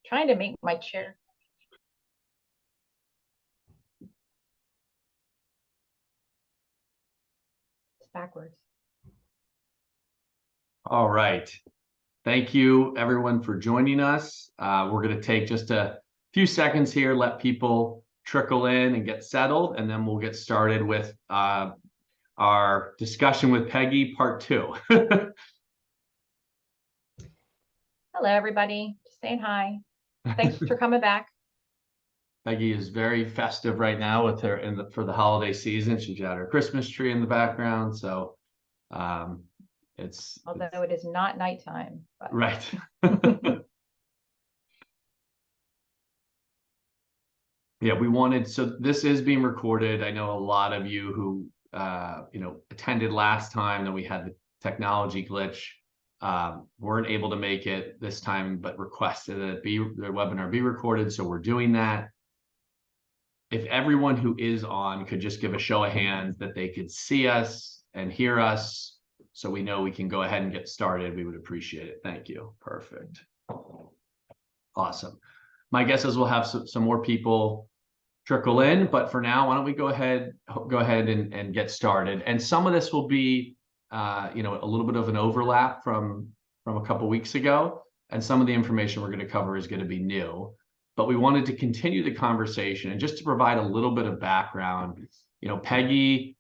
Trying to make my chair. It's backwards. All right. Thank you, everyone, for joining us. We're going to take just a few seconds here, let people trickle in and get settled, and then we'll get started with our discussion with Peggy, part 2. Hello, everybody. Just saying hi. Thanks for coming back. Peggy is very festive right now with her for the holiday season. She's got her Christmas tree in the background, so Although it is not nighttime. But. Right. Yeah, so this is being recorded. I know a lot of you who attended last time that we had the technology glitch weren't able to make it this time, but requested that their webinar be recorded. So we're doing that. If everyone who is on could just give a show of hands that they could see us and hear us, so we know we can go ahead and get started, we would appreciate it. Thank you. Perfect. Awesome. My guess is we'll have some more people trickle in, but for now, why don't we go ahead and get started. And some of this will be a little bit of an overlap from a couple weeks ago, and some of the information we're going to cover is going to be new. But we wanted to continue the conversation, and just to provide a little bit of background, Peggy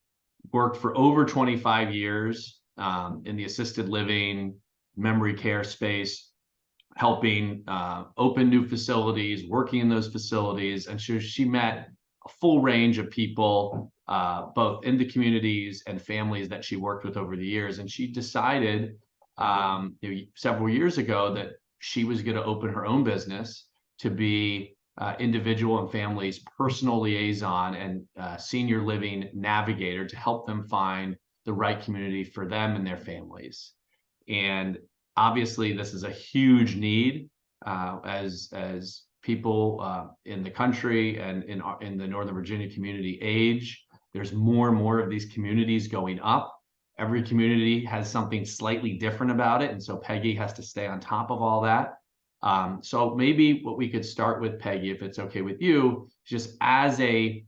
worked for over 25 years in the assisted living, memory care space, helping open new facilities, working in those facilities. And she met a full range of people, both in the communities and families that she worked with over the years. And she decided several years ago that she was going to open her own business to be individual and families' personal liaison and senior living navigator to help them find the right community for them and their families. And obviously, this is a huge need as people in the country and in the Northern Virginia community age. There's more and more of these communities going up. Every community has something slightly different about it, and so Peggy has to stay on top of all that. So maybe what we could start with, Peggy, if it's okay with you, just as a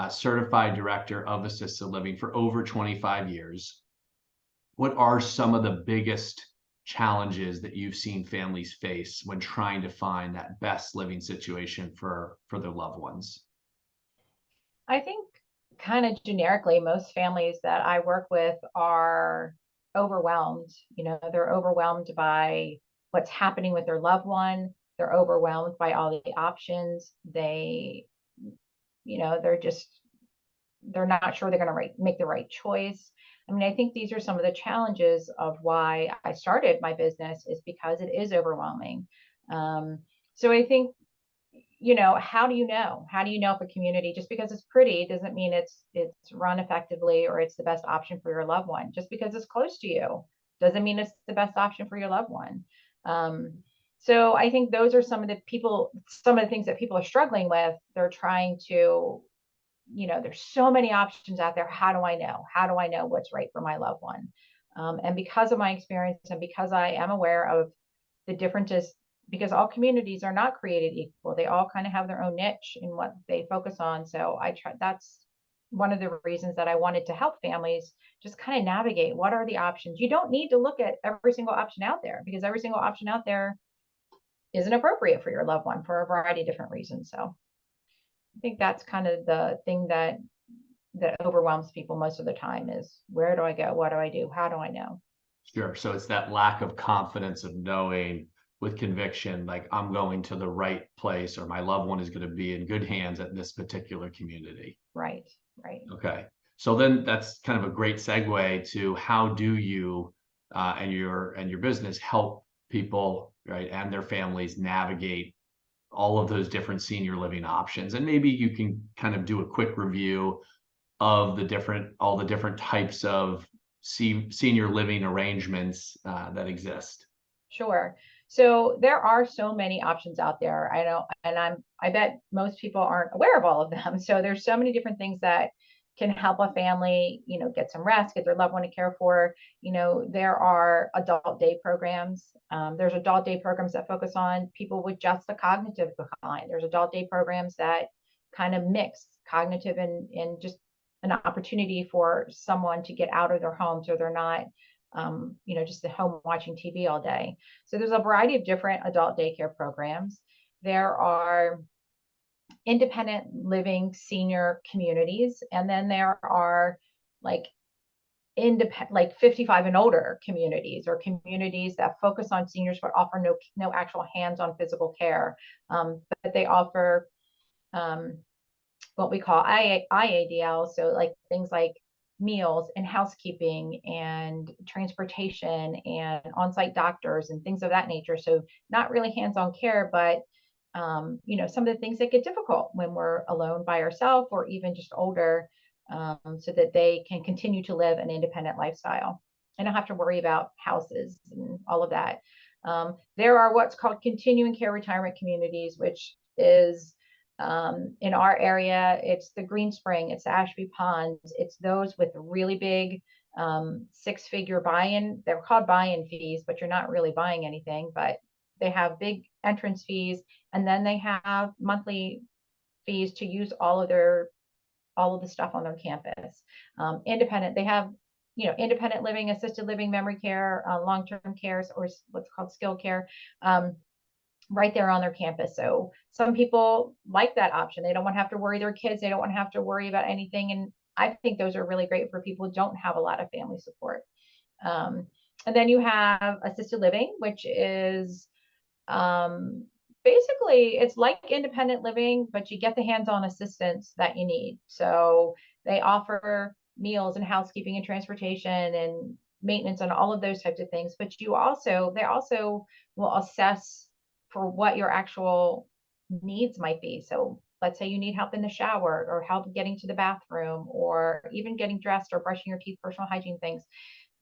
certified director of assisted living for over 25 years, what are some of the biggest challenges that you've seen families face when trying to find that best living situation for their loved ones? I think kind of generically, most families that I work with are overwhelmed. They're overwhelmed by what's happening with their loved one. They're overwhelmed by all the options. They're not sure they're going to make the right choice. I mean, I think these are some of the challenges of why I started my business, is because it is overwhelming. So I think, how do you know? How do you know if a community, just because it's pretty, doesn't mean it's run effectively or it's the best option for your loved one. Just because it's close to you doesn't mean it's the best option for your loved one. So I think those are some of the things that people are struggling with. They're trying to, there's so many options out there. How do I know? How do I know what's right for my loved one? And because of my experience and because I am aware of the differences, because all communities are not created equal, they all kind of have their own niche in what they focus on. So that's one of the reasons that I wanted to help families just kind of navigate what are the options. You don't need to look at every single option out there, because every single option out there isn't appropriate for your loved one for a variety of different reasons. So I think that's kind of the thing that overwhelms people most of the time, is where do I go? What do I do? How do I know? Sure. So it's that lack of confidence of knowing with conviction, like I'm going to the right place, or my loved one is going to be in good hands at this particular community. Right. Okay. So then that's kind of a great segue to how do you and your business help people, right, and their families navigate all of those different senior living options. And maybe you can kind of do a quick review of all the different types of senior living arrangements that exist. Sure. So there are so many options out there. I know, and I bet most people aren't aware of all of them. So there's so many different things that can help a family, get some rest, get their loved one to care for. There are adult day programs. There's adult day programs that focus on people with just a cognitive decline. There's adult day programs that kind of mix cognitive and just an opportunity for someone to get out of their home so they're not, just at home watching TV all day. So there's a variety of different adult daycare programs. There are independent living senior communities, and then there are like independent, like 55 and older communities, or communities that focus on seniors but offer no actual hands-on physical care, but they offer what we call IADL, so like things like meals and housekeeping and transportation and on-site doctors and things of that nature. So not really hands-on care, but some of the things that get difficult when we're alone by ourselves or even just older, so that they can continue to live an independent lifestyle and don't have to worry about houses and all of that. There are what's called continuing care retirement communities, which is in our area, it's the Green Spring, it's the Ashby Ponds, it's those with really big six-figure buy-in. They're called buy-in fees, but you're not really buying anything, but they have big entrance fees, and then they have monthly fees to use all of the stuff on their campus. Independent, they have independent living, assisted living, memory care, long-term care, or what's called skilled care, right there on their campus. So some people like that option. They don't want to have to worry their kids. They don't want to have to worry about anything. And I think those are really great for people who don't have a lot of family support. And then you have assisted living, which is basically it's like independent living, but you get the hands-on assistance that you need. So they offer meals and housekeeping and transportation and maintenance and all of those types of things. But they also will assess for what your actual needs might be. So let's say you need help in the shower or help getting to the bathroom or even getting dressed or brushing your teeth, personal hygiene things.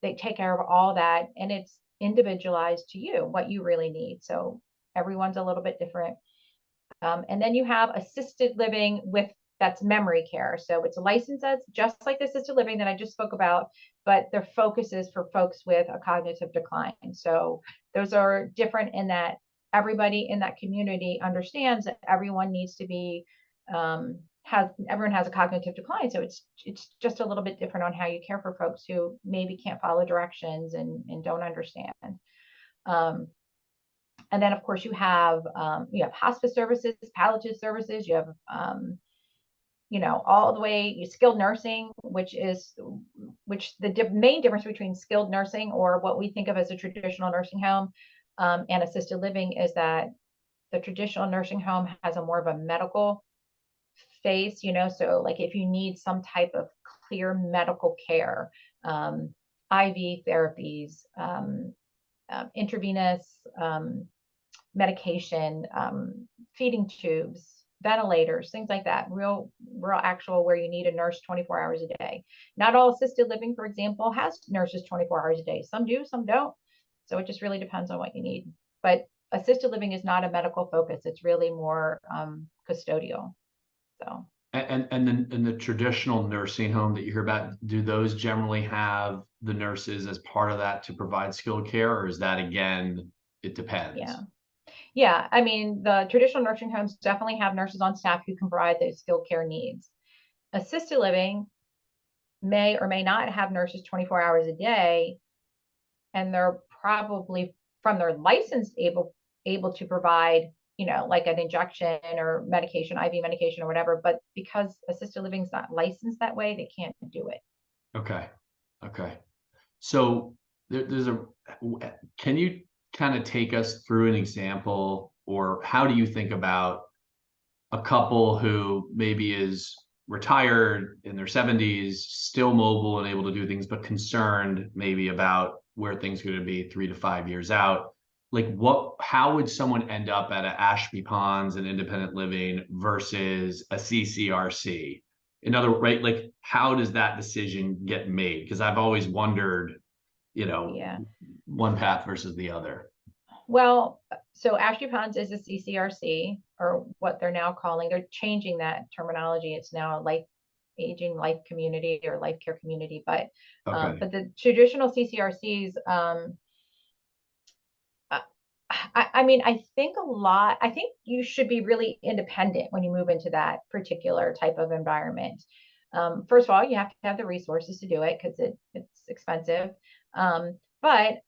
They take care of all that, and it's individualized to you, what you really need. So everyone's a little bit different. And then you have assisted living that's memory care. So it's a license that's just like the assisted living that I just spoke about, but their focus is for folks with a cognitive decline. So those are different in that everybody in that community understands that everyone needs to be everyone has a cognitive decline. So it's just a little bit different on how you care for folks who maybe can't follow directions and don't understand. And then of course you have hospice services, palliative services, you have all the way skilled nursing, which the main difference between skilled nursing, or what we think of as a traditional nursing home, and assisted living, is that the traditional nursing home has a more of a medical phase, so like if you need some type of clear medical care, IV therapies, intravenous medication, feeding tubes, ventilators, things like that, real actual, where you need a nurse 24 hours a day. Not all assisted living, for example, has nurses 24 hours a day. Some do, some don't. So it just really depends on what you need. But assisted living is not a medical focus. It's really more custodial. So. And then in the traditional nursing home that you hear about, do those generally have the nurses as part of that to provide skilled care, or is that, again, it depends? Yeah. I mean, the traditional nursing homes definitely have nurses on staff who can provide those skilled care needs. Assisted living may or may not have nurses 24 hours a day, and they're probably, from their license, able to provide, like an injection or medication, IV medication or whatever. But because assisted living is not licensed that way, they can't do it. Okay. So can you kind of take us through an example, or how do you think about a couple who maybe is retired in their 70s, still mobile and able to do things, but concerned maybe about where things are going to be 3 to 5 years out? Like how would someone end up at a Ashby Ponds and independent living versus a CCRC? Right? Like, how does that decision get made? Because I've always wondered, one path versus the other. Well, so Ashby Ponds is a CCRC, or what they're now calling, they're changing that terminology. It's now aging life community or life care community, Okay. but the traditional CCRCs, I mean, I think you should be really independent when you move into that particular type of environment. First of all, you have to have the resources to do it because it's expensive. But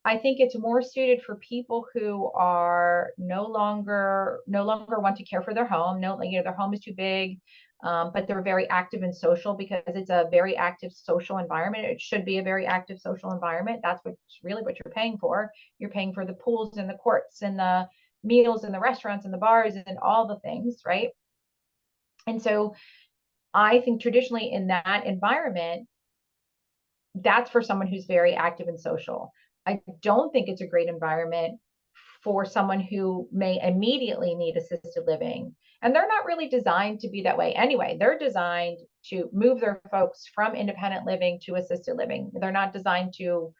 I think it's more suited for people who are no longer want to care for their home. No, you know, their home is too big, but they're very active and social because it's a very active social environment. It should be a very active social environment. That's really what you're paying for. You're paying for the pools and the courts and the meals and the restaurants and the bars and all the things, right? And so I think traditionally in that environment, that's for someone who's very active and social. I don't think it's a great environment for someone who may immediately need assisted living. And they're not really designed to be that way anyway. They're designed to move their folks from independent living to assisted living. They're not designed to,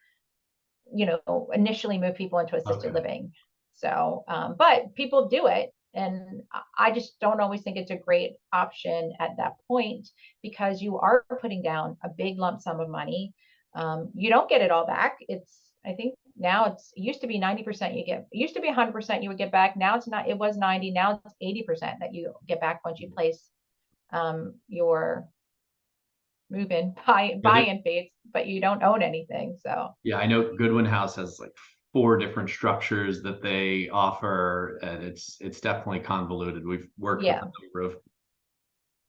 you know, initially move people into assisted Okay. living. So, but people do it. And I just don't always think it's a great option at that point because you are putting down a big lump sum of money. You don't get it all back. I think now it used to be 90% it used to be 100% you would get back. Now it's not, it was 90, now it's 80% that you get back once you place your move in Yeah, buy-in fees, but you don't own anything. So yeah, I know Goodwin House has like 4 different structures that they offer, and it's definitely convoluted. We've worked with yeah. a number of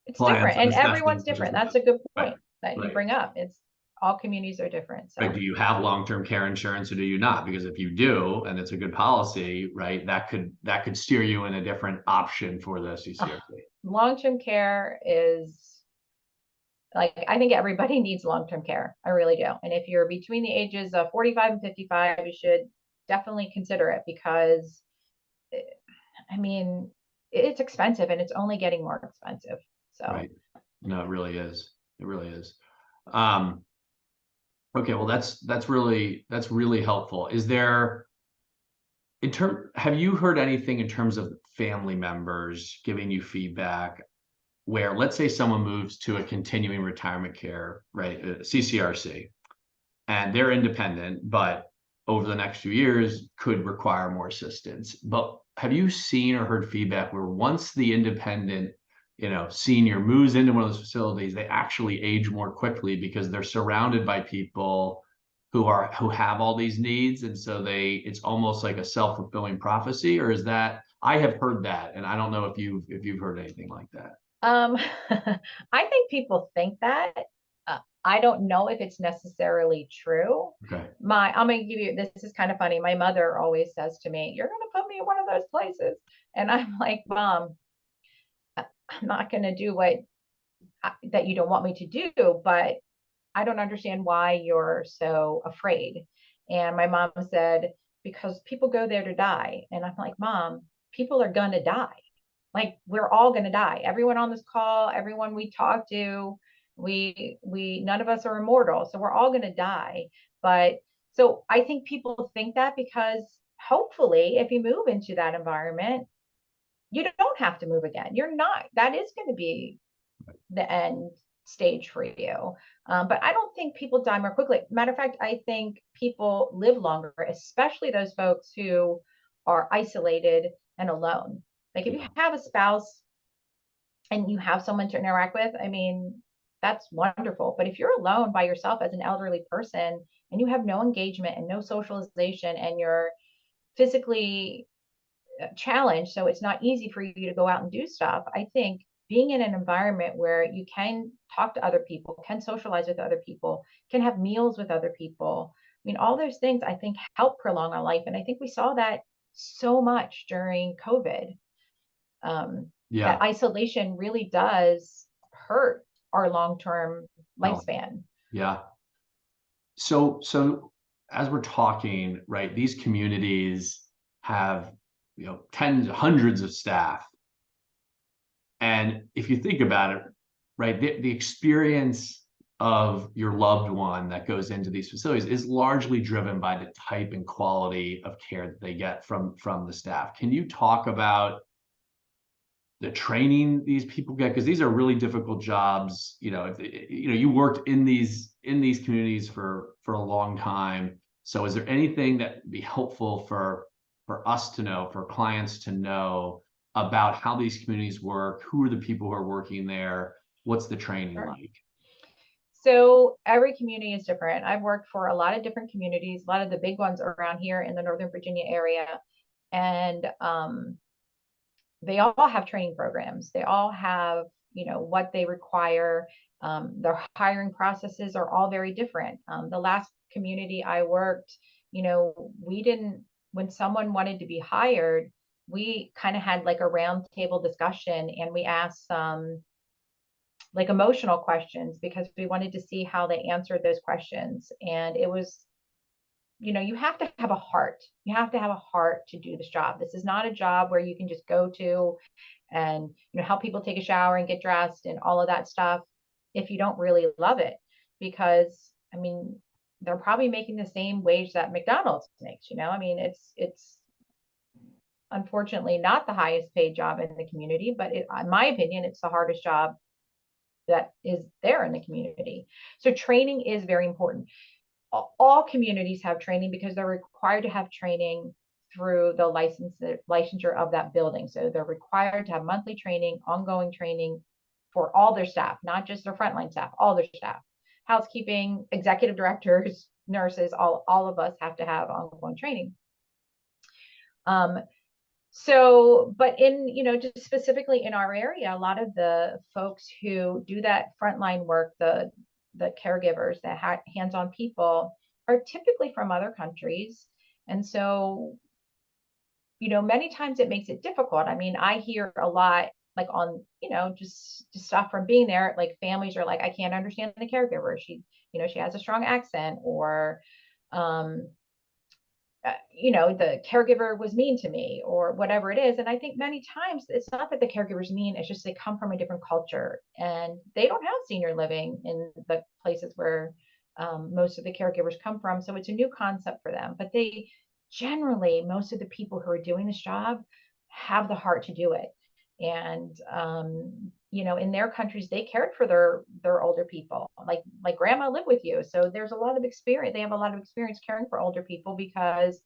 It's clients different and and assessed them everyone's as much as different. we That's can. a good Right, point that you right. bring up. It's all communities are different. Right. So Do you have long-term care insurance or do you not? Because if you do, and it's a good policy, right, that could steer you in a different option for the CCRC. long-term care is like, I think everybody needs long-term care. I really do. And if you're between the ages of 45 and 55, you should definitely consider it because eh, I mean, it's expensive and it's only getting more expensive. So Right. No, it really is. It really is. Um, okay, well that's really helpful. Is there have you heard anything in terms of family members giving you feedback where let's say someone moves to a continuing retirement care, right, CCRC, and they're independent, but over the next few years could require more assistance. But have you seen or heard feedback where once the independent, senior moves into one of those facilities, they actually age more quickly because they're surrounded by people who have all these needs, and so it's almost like a self-fulfilling prophecy? Or is that, I have heard that, and I don't know if you've heard anything like that. Um, I think people think that. I don't know if it's necessarily true. Okay. I'm gonna give you, this is kind of funny. My mother always says to me, "You're gonna put me in one of those places." And I'm like, "Mom, I'm not gonna do what that you don't want me to do, but I don't understand why you're so afraid." And my mom said, "Because people go there to die." And I'm like, "Mom, people are gonna die. Like we're all going to die. Everyone on this call, everyone we talk to, we none of us are immortal, so we're all going to die." But so I think people think that because hopefully if you move into that environment, you don't have to move again. You're not, that is going to be the end stage for you. But I don't think people die more quickly. Matter of fact, I think people live longer, especially those folks who are isolated and alone. Like if you Yeah. have a spouse and you have someone to interact with, I mean, that's wonderful. But if you're alone by yourself as an elderly person and you have no engagement and no socialization and you're physically challenged, so it's not easy for you to go out and do stuff, I think being in an environment where you can talk to other people, can socialize with other people, can have meals with other people, I mean, all those things I think help prolong our life. And I think we saw that so much during COVID. That Yeah. isolation really does hurt our long-term No. lifespan. Yeah. So as we're talking, right, these communities have, tens, hundreds of staff. And if you think about it, right, the experience of your loved one that goes into these facilities is largely driven by the type and quality of care that they get from the staff. Can you talk about the training these people get? Because these are really difficult jobs. If you worked in these communities for a long time. So is there anything that would be helpful for us to know, for clients to know about how these communities work? Who are the people who are working there? What's the training Sure. like? So every community is different. I've worked for a lot of different communities, a lot of the big ones around here in the Northern Virginia area. And they all have training programs. They all have, what they require. Their hiring processes are all very different. The last community I worked, we didn't, when someone wanted to be hired, we kind of had like a round table discussion, and we asked like emotional questions because we wanted to see how they answered those questions. And it was, you have to have a heart. You have to have a heart to do this job. This is not a job where you can just go to and, help people take a shower and get dressed and all of that stuff if you don't really love it. Because, I mean, they're probably making the same wage that McDonald's makes, I mean, it's unfortunately not the highest paid job in the community, but in my opinion, it's the hardest job that is there in the community. So training is very important. All communities have training because they're required to have training through the licensure of that building. So they're required to have monthly training, ongoing training for all their staff, not just their frontline staff, all their staff, housekeeping, executive directors, nurses, all of us have to have ongoing training. So, but in, just specifically in our area, a lot of the folks who do that frontline work, the caregivers, the hands-on people, are typically from other countries. And so, many times it makes it difficult. I mean, I hear a lot like on, just stuff from being there, like families are like, I can't understand the caregiver. She has a strong accent, or um, the caregiver was mean to me, or whatever it is. And I think many times it's not that the caregiver's mean, it's just they come from a different culture and they don't have senior living in the places where most of the caregivers come from. So it's a new concept for them. But they generally, most of the people who are doing this job have the heart to do it. And in their countries, they cared for their older people. Like grandma lived with you, so there's a lot of experience. They have a lot of experience caring for older people because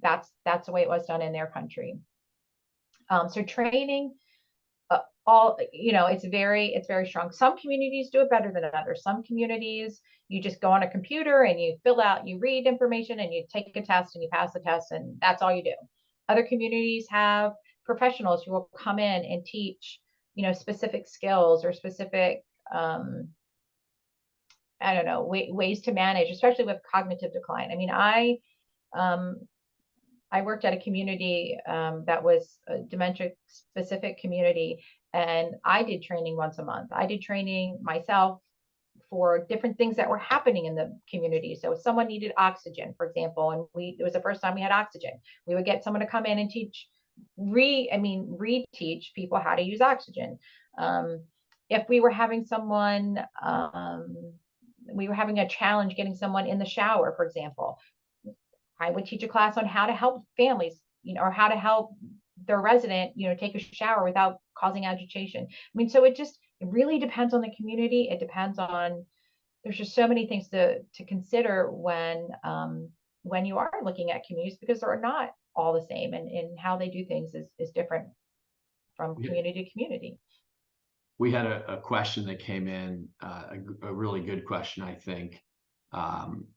that's the way it was done in their country. So training, it's very strong. Some communities do it better than others. Some communities, you just go on a computer and you read information and you take a test and you pass the test and that's all you do. Other communities have professionals who will come in and teach, specific skills or specific, I don't know, ways to manage, especially with cognitive decline. I mean, um, I worked at a community that was a dementia specific community, and I did training once a month. I did training myself for different things that were happening in the community. So if someone needed oxygen, for example, and it was the first time we had oxygen, we would get someone to come in and reteach people how to use oxygen. If we were having a challenge getting someone in the shower, for example, I would teach a class on how to help families, or how to help their resident, take a shower without causing agitation. I mean, so it really depends on the community. It depends on, there's just so many things to consider when you are looking at communities, because they're not all the same, and how they do things is different from community to community. We had a question that came in, a really good question, I think,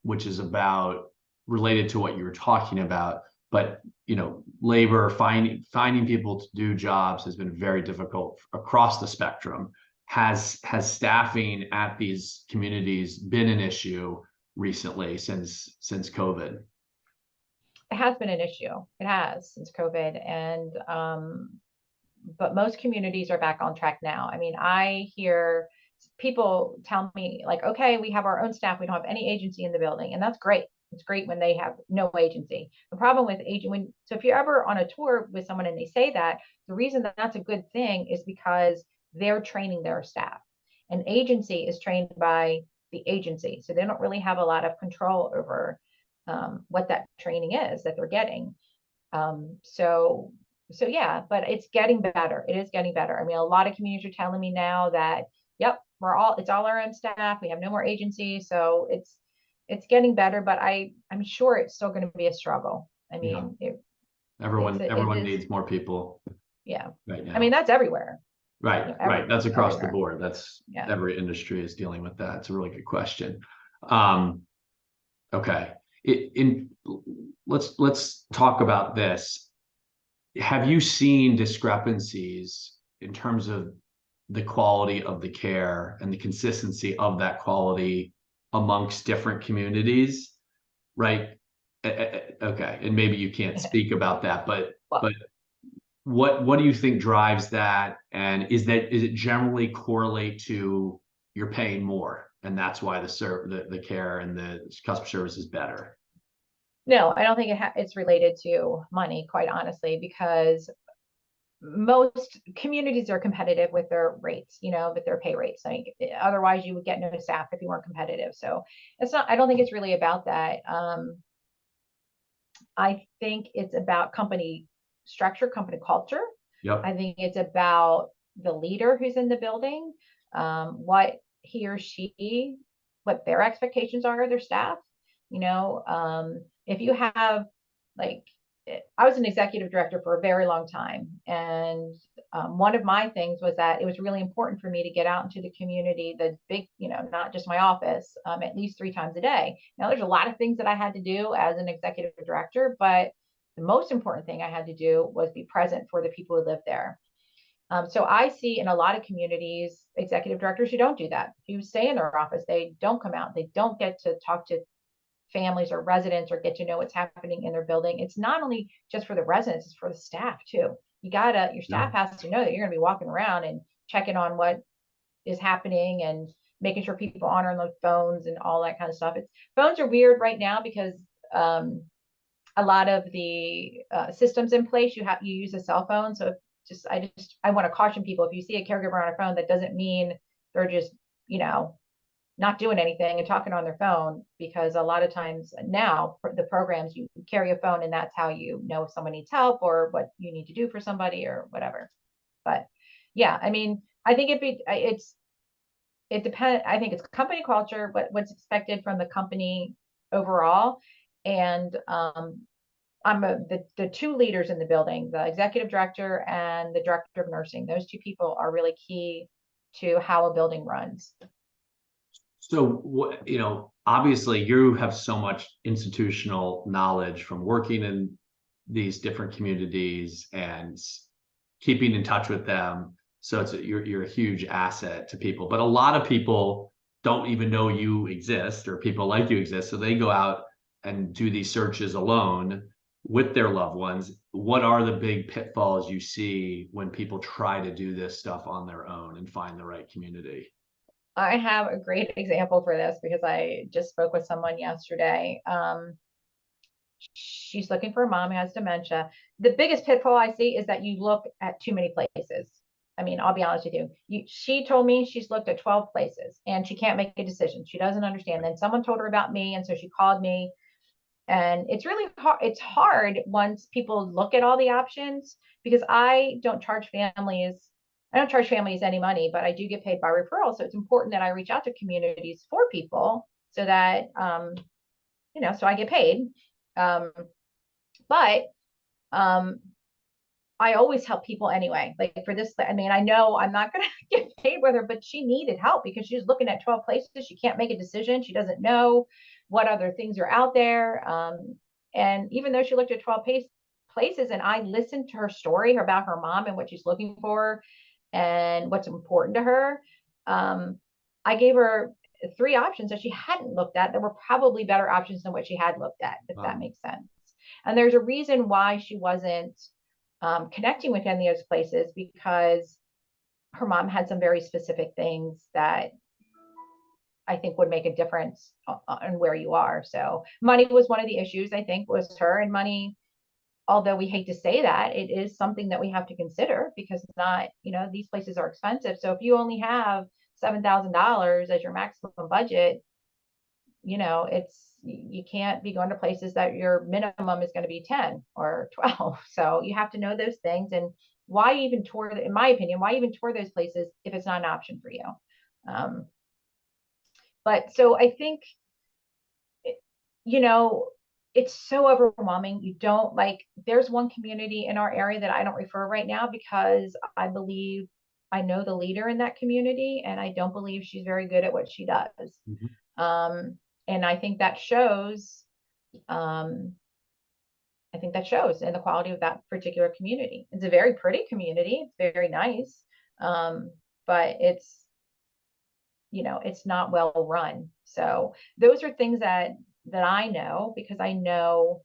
which is related to what you were talking about. But labor, finding people to do jobs has been very difficult across the spectrum. Has staffing at these communities been an issue recently since COVID? It has been an issue. It has, since COVID, and but most communities are back on track now. I mean, I hear people tell me like, okay, we have our own staff. We don't have any agency in the building. And that's great. It's great when they have no agency. The problem with so if you're ever on a tour with someone and they say that, the reason that that's a good thing is because they're training their staff. An agency is trained by the agency. So they don't really have a lot of control over what that training is that they're getting. So So yeah, but it's getting better. It is getting better. I mean, a lot of communities are telling me now that, yep, it's all our own staff. We have no more agencies. So it's getting better, but I'm sure it's still going to be a struggle. I Yeah. mean, it Everyone is, needs more people yeah. right I mean, now. that's everywhere, Right, right. That's across the everywhere. board. That's Yeah. every industry is dealing with that. It's a really good question. Um, okay. In let's talk about this. Have you seen discrepancies in terms of the quality of the care and the consistency of that quality amongst different communities? Right. Okay. And maybe you can't speak about that, Well, but what do you think drives that? And is it generally correlate to you're paying more, and that's why the care and the customer service is better? no, I don't think it's related to money, quite honestly, because most communities are competitive with their rates, with their pay rates. I mean, otherwise you would get no staff if you weren't competitive. So I don't think it's really about that. I think it's about company structure, company culture. I Yep. think it's about the leader who's in the building, what he or she, what their expectations are of their staff. If you have like, I was an executive director for a very long time, and one of my things was that it was really important for me to get out into the community, the big, not just my office, at least 3 times a day. Now, there's a lot of things that I had to do as an executive director, but the most important thing I had to do was be present for the people who live there. So I see in a lot of communities, executive directors who don't do that, who stay in their office, they don't come out, they don't get to talk to families or residents or get to know what's happening in their building. It's not only just for the residents, it's for the staff too. Your staff Yeah. has to know that you're going to be walking around and checking on what is happening and making sure people honor their phones and all that kind of stuff. Phones are weird right now because um, a lot of the systems in place, you use a cell phone. So I want to caution people, if you see a caregiver on a phone, that doesn't mean they're just, you know, not doing anything and talking on their phone, because a lot of times now the programs, you carry a phone and that's how you know if someone needs help or what you need to do for somebody or whatever. But yeah, I mean, I think it depends. I think it's company culture, what's expected from the company overall. And the two leaders in the building, the executive director and the director of nursing. Those two people are really key to how a building runs. So what, obviously you have so much institutional knowledge from working in these different communities and keeping in touch with them. So you're a huge asset to people. But a lot of people don't even know you exist or people like you exist. So they go out and do these searches alone with their loved ones. What are the big pitfalls you see when people try to do this stuff on their own and find the right community? I have a great example for this because I just spoke with someone yesterday. She's looking for a mom who has dementia. The biggest pitfall I see is that you look at too many places. I mean, I'll be honest with you. She told me she's looked at 12 places and she can't make a decision. She doesn't understand. Then someone told her about me, and so she called me. And it's really hard. It's hard once people look at all the options, because I don't charge families any money, but I do get paid by referral. So it's important that I reach out to communities for people so that, so I get paid. Um, but um, I always help people anyway. Like for this, I mean, I know I'm not going to get paid with her, but she needed help because she's looking at 12 places. She can't make a decision. She doesn't know what other things are out there. And even though she looked at 12 places and I listened to her story about her mom and what she's looking for and what's important to her, I gave her 3 options that she hadn't looked at that were probably better options than what she had looked at, if that Wow. makes sense. And there's a reason why she wasn't connecting with any of those places, because her mom had some very specific things that I think would make a difference on where you are. So money was one of the issues, I think, was her. And money, although we hate to say that, it is something that we have to consider, because it's not, these places are expensive. So if you only have $7,000 as your maximum budget, you can't be going to places that your minimum is going to be 10 or 12. So you have to know those things. And why even tour, in my opinion, why even tour those places if it's not an option for you? Um, but so I think, you know, it's so overwhelming. You don't like, there's one community in our area that I don't refer right now because I believe I know the leader in that community and I don't believe she's very good at what she does. Mhm. And I think that shows, um, I think that shows in the quality of that particular community. It's a very pretty community. It's very nice. Um, but it's not well run. So those are things that I know because I know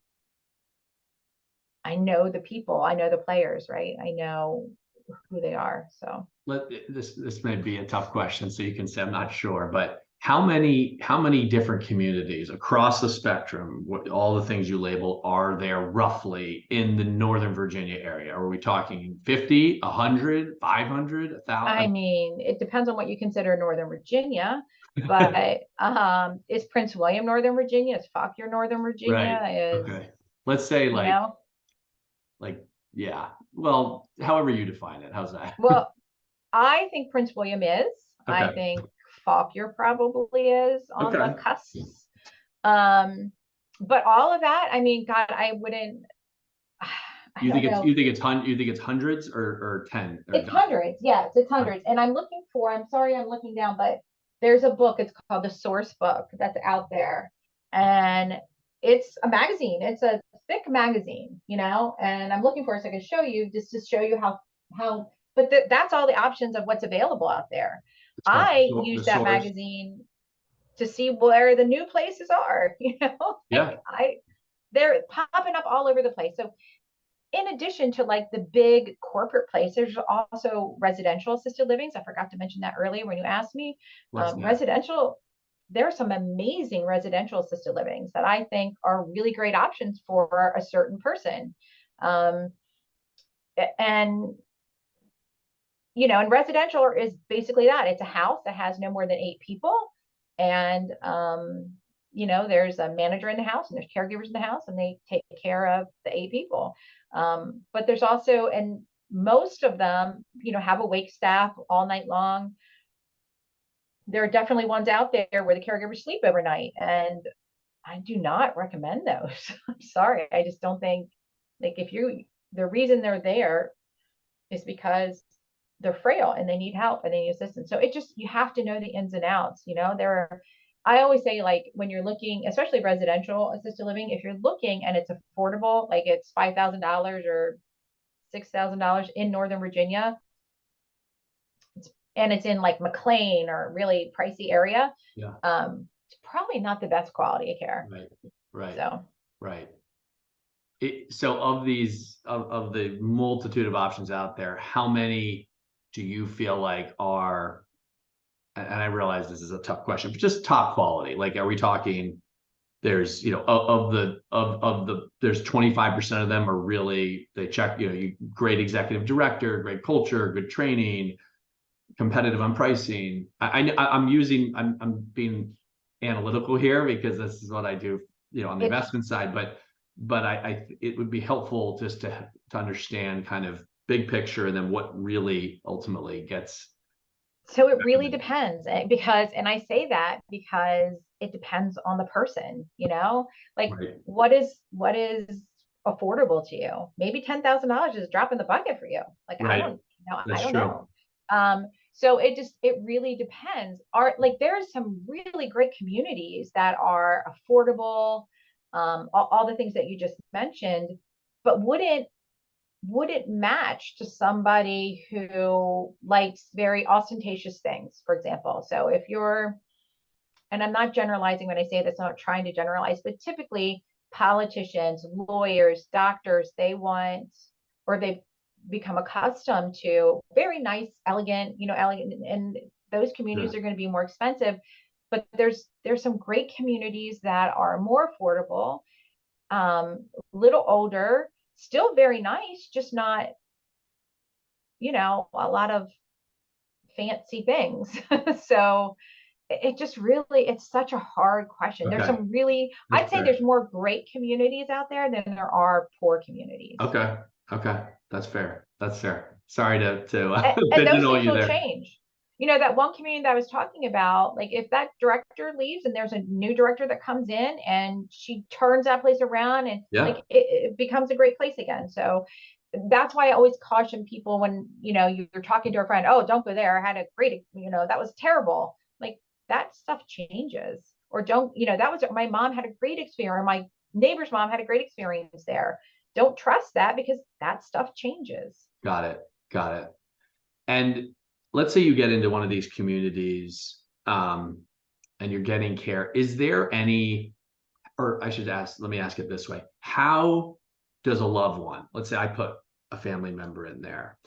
the people, I know the players, right? I know who they are. So This may be a tough question, so you can say I'm not sure, but how many different communities across the spectrum, all the things you label, are there roughly in the Northern Virginia area? Are we talking 50, 100, 500, I 1,000? mean, it depends on what you consider Northern Virginia, but is Prince William Northern Virginia? Is Fauquier Northern Right. Virginia? Is, Okay. Let's say you know, like yeah. Well, however you define it. How's that? well, I think Prince William is. I Okay. think Fauquier probably is on the Okay. cusps. Um, but all of that, I mean, God, I wouldn't, I You think don't it's know. hundreds or ten or It's dozens? hundreds. Yes, it's hundreds. And I'm looking for, I'm sorry, I'm looking down, but there's a book. It's called The Source Book that's out there. And it's a magazine. It's a thick magazine, and I'm looking for it so I can show you just to show you but that's all the options of what's available out there. It's called I the use that source. magazine to see where the new places are, Yeah. they're popping up all over the place. So in addition to like the big corporate place, there's also residential assisted livings. I forgot to mention that earlier when you asked me. What's that? Residential, there are some amazing residential assisted livings that I think are really great options for a certain person. Um, and and residential is basically that. It's a house that has no more than 8 people. And there's a manager in the house and there's caregivers in the house and they take care of the 8 people. But there's also, and most of them, have a wake staff all night long. There are definitely ones out there where the caregivers sleep overnight. And I do not recommend those. I'm sorry. I just don't think, like, the reason they're there is because they're frail and they need help and they need assistance. So you have to know the ins and outs. I always say, like, when you're looking, especially residential assisted living, if you're looking and it's affordable, like it's $5,000 or $6,000 in Northern Virginia, and it's in like McLean or really pricey area, Yeah. it's probably not the best quality of care. Right. Right. So Right. So of the multitude of options out there, how many do you feel like are, and I realize this is a tough question, but just top quality? Like, are we talking there's, there's 25% of them are really, they check, great executive director, great culture, good training, competitive on pricing. I'm being analytical here because this is what I do, on the it's investment side, but it would be helpful just to understand kind of big picture and then what really ultimately gets So it really recommended. depends, and I say that because it depends on the person, like Right. what is affordable to you. Maybe $10,000 is a drop in the bucket for you. Like I Right. don't know, I That's don't true. know. So it really depends. Like there's some really great communities that are affordable, all the things that you just mentioned, but would it match to somebody who likes very ostentatious things, for example? So if you're, and I'm not generalizing when I say this, I'm not trying to generalize, but typically politicians, lawyers, doctors, they want, or they've become accustomed to very nice, elegant, and those communities Sure. are going to be more expensive. But there's some great communities that are more affordable, little older, still very nice, just not, a lot of fancy things. So it just really, it's such a hard question. There's Okay, some really, that's I'd say fair. there's more great communities out there than there are poor communities. Okay, okay, that's fair. That's fair. Sorry to And those pigeonhole things you will there. change. You know, that one community that I was talking about, like if that director leaves and there's a new director that comes in and she turns that place around, and like Yeah, it becomes a great place again. So that's why I always caution people when, you know, you're talking to a friend, oh, don't go there. I had a great, you know, that was terrible. Like that stuff changes. Or don't, you know, that was, my mom had a great experience. My neighbor's mom had a great experience there. Don't trust that because that stuff changes. got it, got it. And let's say you get into one of these communities, and you're getting care. Is there any, or I should ask, let me ask it this way. How does a loved one, let's say I put a family member in there,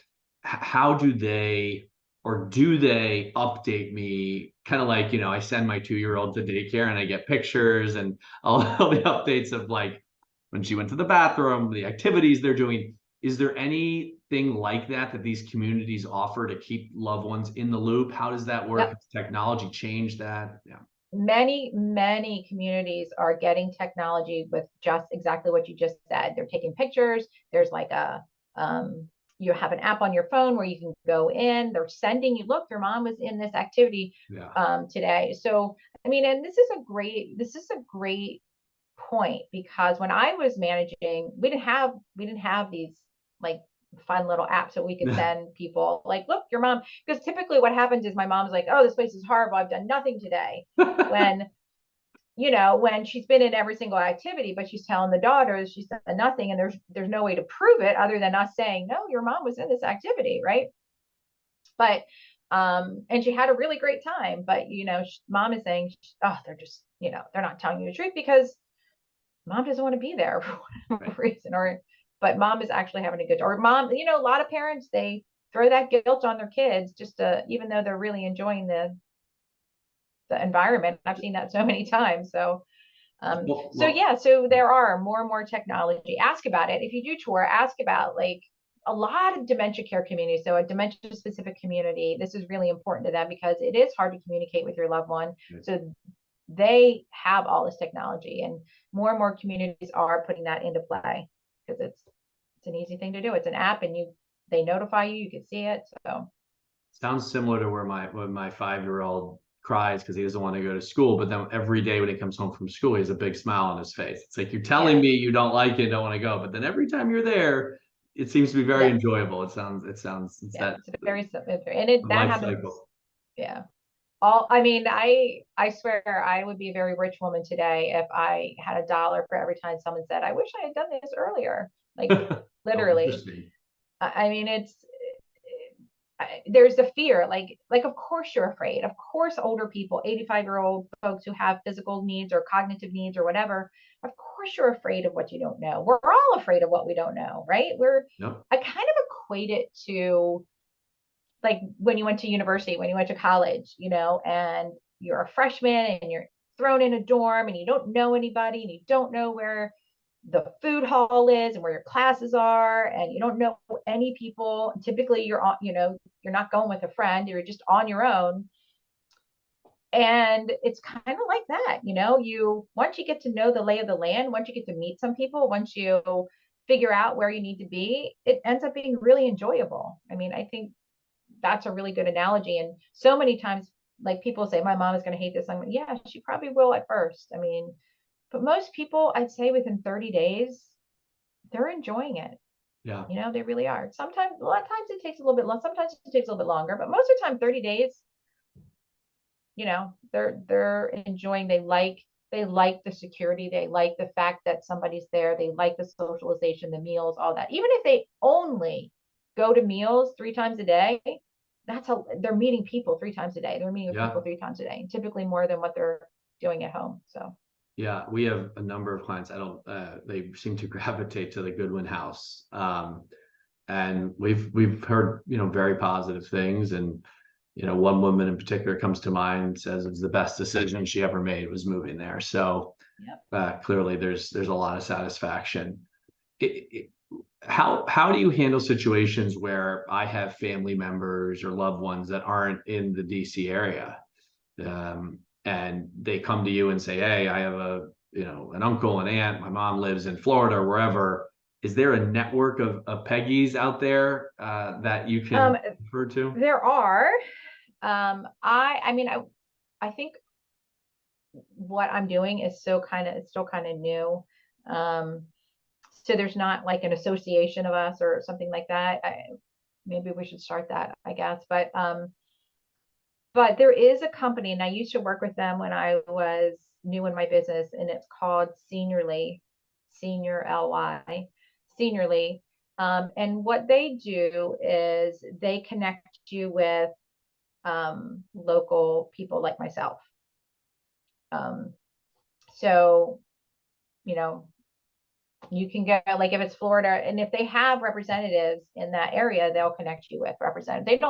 how do they, or do they update me? Kind of like, I send my 2-year-old to daycare and I get pictures and all the updates of like when she went to the bathroom, the activities they're doing. Is there anything like that that these communities offer to keep loved ones in the loop? How does that work? Yep. Has technology changed that? Yeah. Many communities are getting technology with just exactly what you just said. They're taking pictures. There's like a you have an app on your phone where you can go in. They're sending you, look, your mom was in this activity Yeah. today. So I mean, and this is a great point, because when I was managing, we didn't have these like fun little apps that we could send people like, look, your mom, because typically what happens is my mom's like, oh, this place is horrible, I've done nothing today, when when she's been in every single activity, but she's telling the daughters she's done nothing, and there's no way to prove it other than us saying, no, your mom was in this activity, right? But and she had a really great time, but mom is saying, oh, they're just, they're not telling you the truth because mom doesn't want to be there for whatever Right. reason, or but mom is actually having a good, or mom, a lot of parents, they throw that guilt on their kids just to, even though they're really enjoying the environment. I've seen that so many times. So so Well, yeah, so there are more and more technology. Ask about it. If you do tour, ask about like a lot of dementia care communities. So a dementia specific community, this is really important to them because it is hard to communicate with your loved one. So they have all this technology, and more communities are putting that into play because it's an easy thing to do. It's an app, and they notify you, you can see it. So sounds similar to where my 5-year-old cries because he doesn't want to go to school, but then every day when he comes home from school, he has a big smile on his face. It's like you're telling yeah, me you don't like it, don't want to go, but then every time you're there, it seems to be very yeah, enjoyable. It sounds it's yeah, that and it that life happens. cycle. Yeah. All, I mean, I swear I would be a very rich woman today if I had a dollar for every time someone said, I wish I had done this earlier. Like Oh, literally. interesting. I mean, there's the fear, like of course you're afraid. Of course older people, 85-year-old folks who have physical needs or cognitive needs or whatever, of course you're afraid of what you don't know. We're all afraid of what we don't know, right? Yep. I kind of equate it to like when you went to university, when you went to college, and you're a freshman and you're thrown in a dorm and you don't know anybody and you don't know where the food hall is and where your classes are, and you don't know any people. Typically you're on, you're not going with a friend, you're just on your own. And it's kind of like that, you once you get to know the lay of the land, once you get to meet some people, once you figure out where you need to be, it ends up being really enjoyable. I mean, I think that's a really good analogy. And so many times, like people say, my mom is going to hate this. I'm like, yeah, she probably will at first. I mean, but most people, I'd say within 30 days, they're enjoying it. Yeah. They really are. Sometimes, a lot of times it takes a little bit long. Sometimes it takes a little bit longer, but most of the time, 30 days, they're enjoying. They like the security. They like the fact that somebody's there. They like the socialization, the meals, all that. Even if they only go to meals 3 times a day, they're meeting people 3 times a day. They're meeting with people Yeah. 3 times a day, and typically more than what they're doing at home. So Yeah, we have a number of clients. I don't. They seem to gravitate to the Goodwin House, and we've heard very positive things. And one woman in particular comes to mind, says it was the best decision she ever made was moving there. So yep. clearly, there's a lot of satisfaction. It, how do you handle situations where I have family members or loved ones that aren't in the DC area? and they come to you and say, hey, I have an uncle and aunt, my mom lives in Florida or wherever. Is there a network of Peggy's out there that you can Um, refer to? there are. I mean, I think what I'm doing is it's still kind of new. Um, so there's not like an association of us or something like that. Maybe we should start that, I guess. But there is a company, and I used to work with them when I was new in my business, and it's called Seniorly, Senior LY, Seniorly. And what they do is they connect you with local people like myself. Um, so, you know, you can go like if it's Florida, and if they have representatives in that area, they'll connect you with representatives.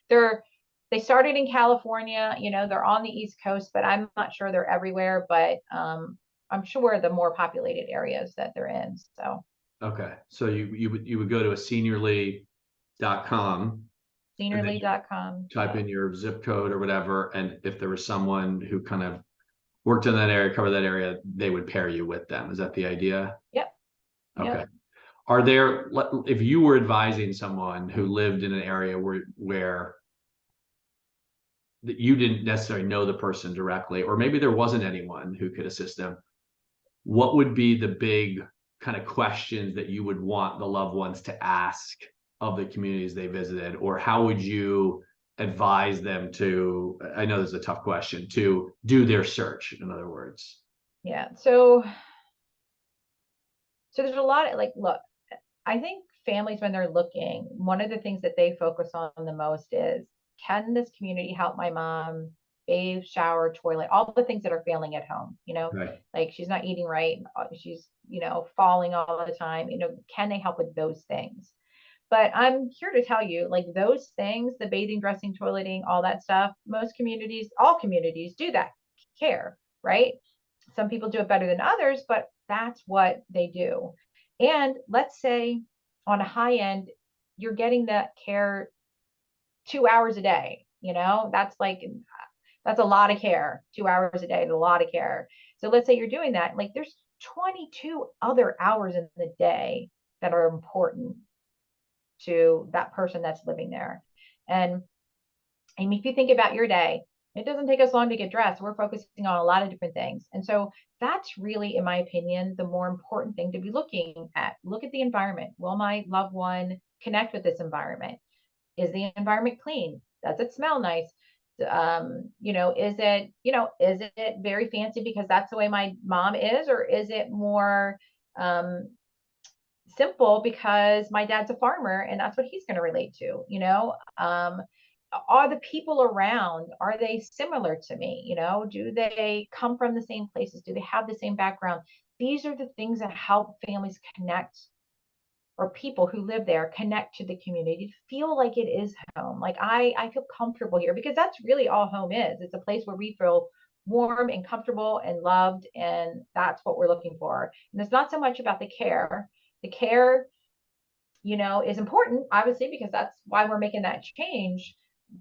They're they started in California, they're on the East Coast, but I'm not sure they're everywhere, but I'm sure the more populated areas that they're in. So Okay. So you would go to a seniorly.com and then you seniorly.com. type Yeah. in your zip code or whatever. And if there was someone who kind of worked in that area, covered that area, they would pair you with them. Is that the idea? Yep. Okay. Yep. Are there, if you were advising someone who lived in an area where that you didn't necessarily know the person directly, or maybe there wasn't anyone who could assist them, what would be the big kind of questions that you would want the loved ones to ask of the communities they visited? Or how would you advise them to, I know this is a tough question, to do their search, in other words? Yeah. So there's a lot of like, look, I think families, when they're looking, one of the things that they focus on the most is, can this community help my mom bathe, shower, toilet, all the things that are failing at home, Right. like she's not eating right, she's, falling all the time, can they help with those things? But I'm here to tell you, like those things, the bathing, dressing, toileting, all that stuff, most communities, all communities do that care, right? Some people do it better than others, but that's what they do. And let's say on a high end, you're getting that care 2 hours a day, that's a lot of care. 2 hours a day is a lot of care. So let's say you're doing that, like there's 22 other hours in the day that are important to that person that's living there. And if you think about your day, it doesn't take us long to get dressed. We're focusing on a lot of different things. And so that's really, in my opinion, the more important thing to be looking at. Look at the environment. Will my loved one connect with this environment? Is the environment clean? Does it smell nice? Is it very fancy because that's the way my mom is, or is it more um, simple because my dad's a farmer and that's what he's going to relate to? Are the people around, are they similar to me? Do they come from the same places? Do they have the same background? These are the things that help families connect, or people who live there connect to the community, feel like it is home. Like I feel comfortable here, because that's really all home is. It's a place where we feel warm and comfortable and loved, and that's what we're looking for. And it's not so much about the care. The care, is important, obviously, because that's why we're making that change.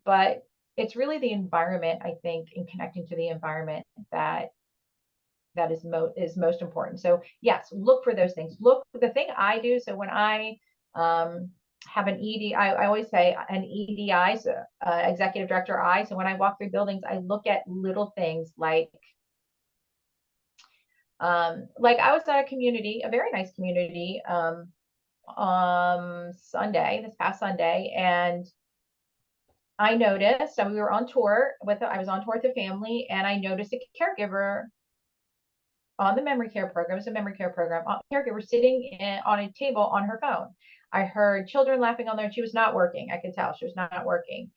But it's really the environment, I think, in connecting to the environment that is most important. So yes, look for those things. Look, the thing I do. So when I have an ED, I always say an EDI, so executive director I. So when I walk through buildings, I look at little things like I was at a community, a very nice community, Sunday, this past Sunday, and I noticed, and we were on tour I was on tour with a family, and I noticed a caregiver on the memory care program. It's a memory care program. Caregiver sitting on a table on her phone. I heard children laughing on there, and she was not working. I could tell she was not working.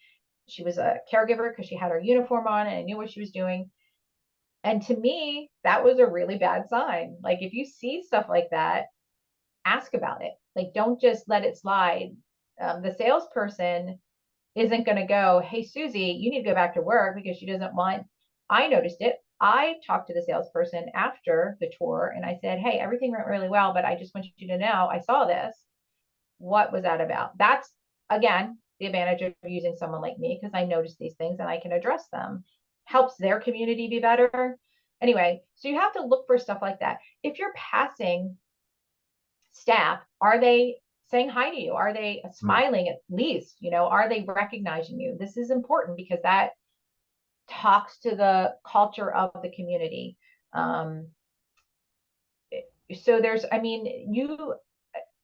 She was a caregiver because she had her uniform on and I knew what she was doing. And to me, that was a really bad sign. Like if you see stuff like that, ask about it. Like don't just let it slide. The salesperson isn't going to go, hey, Susie, you need to go back to work, because she doesn't want. I noticed it. I talked to the salesperson after the tour and I said, hey, everything went really well, but I just want you to know I saw this. What was that about? That's, again, the advantage of using someone like me, because I notice these things and I can address them. helps their community be better. Anyway, so you have to look for stuff like that. If you're passing staff, are they saying hi to you? Are they Right. smiling at least? Are they recognizing you? This is important because that talks to the culture of the community. Um, so there's, I mean,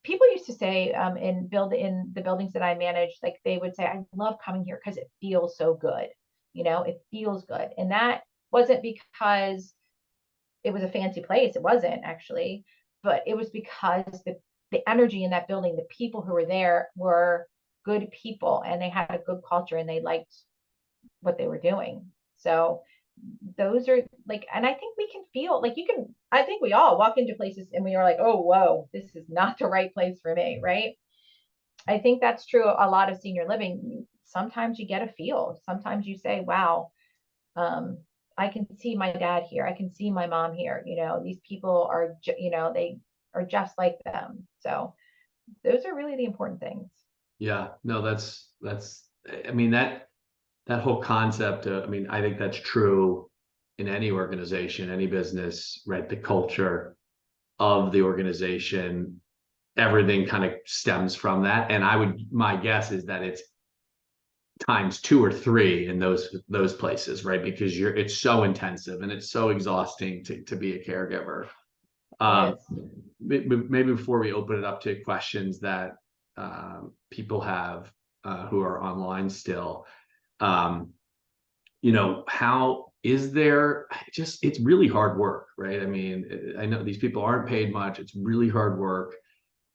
people used to say in the buildings that I manage, like they would say, I love coming here because it feels so good. It feels good. And that wasn't because it was a fancy place. It wasn't actually, but it was because the energy in that building, the people who were there were good people and they had a good culture and they liked what they were doing. So those are like, and I think we can feel like I think we all walk into places and we are like, oh, whoa, this is not the right place for me. Right. I think that's true. A lot of senior living. Sometimes you get a feel. Sometimes you say, wow, um, I can see my dad here. I can see my mom here. These people are, they are just like them. So those are really the important things. Yeah, no, that's, I mean, that whole concept, I mean, I think that's true in any organization, any business, right? The culture of the organization, everything kind of stems from that. And my guess is that it's times two or three in those places, right? Because it's so intensive and it's so exhausting to be a caregiver. It Um, is. maybe before we open it up to questions that people have who are online still, um, how is there just, it's really hard work, right? I mean, I know these people aren't paid much. It's really hard work.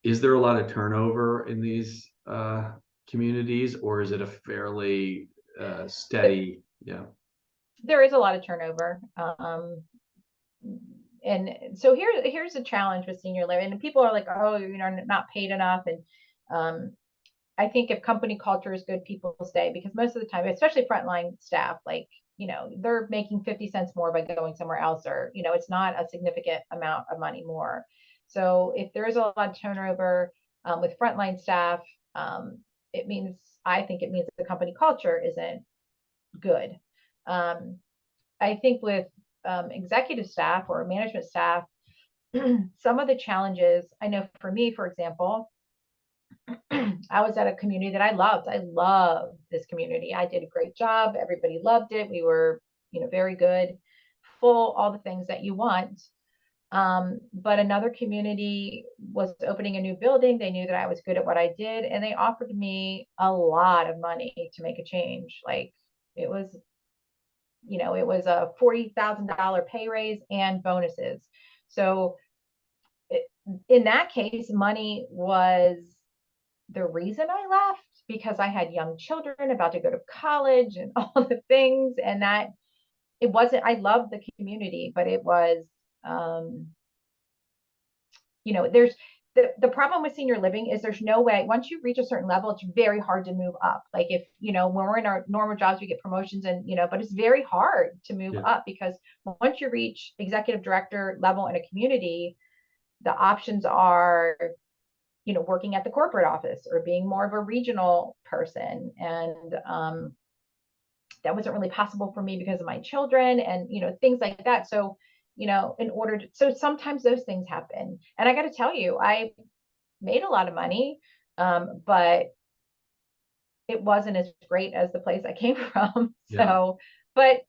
Is there a lot of turnover in these communities, or is it a fairly steady, yeah? There is a lot of turnover. And so here's a challenge with senior living. And people are like, oh, not paid enough. And I think if company culture is good, people will stay because most of the time, especially frontline staff, like, they're making 50 cents more by going somewhere else, or, it's not a significant amount of money more. So if there is a lot of turnover with frontline staff, it means, I think it means the company culture isn't good. Um, I think with executive staff or management staff, some of the challenges I know for me, for example, I was at a community that I loved. I love this community. I did a great job. Everybody loved it. We were, very good, full, all the things that you want. But another community was opening a new building. They knew that I was good at what I did, and they offered me a lot of money to make a change. Like it was, it was a $40,000 pay raise and bonuses. So in that case, money was the reason I left because I had young children about to go to college and all the things. And that it wasn't, I loved the community, but it was, um, there's the problem with senior living is there's no way once you reach a certain level, it's very hard to move up. Like if, when we're in our normal jobs, we get promotions and, but it's very hard to move Yeah. up because once you reach executive director level in a community, the options are working at the corporate office or being more of a regional person. And that wasn't really possible for me because of my children and, things like that. So, so sometimes those things happen. And I got to tell you, I made a lot of money, but it wasn't as great as the place I came from. Yeah. So, but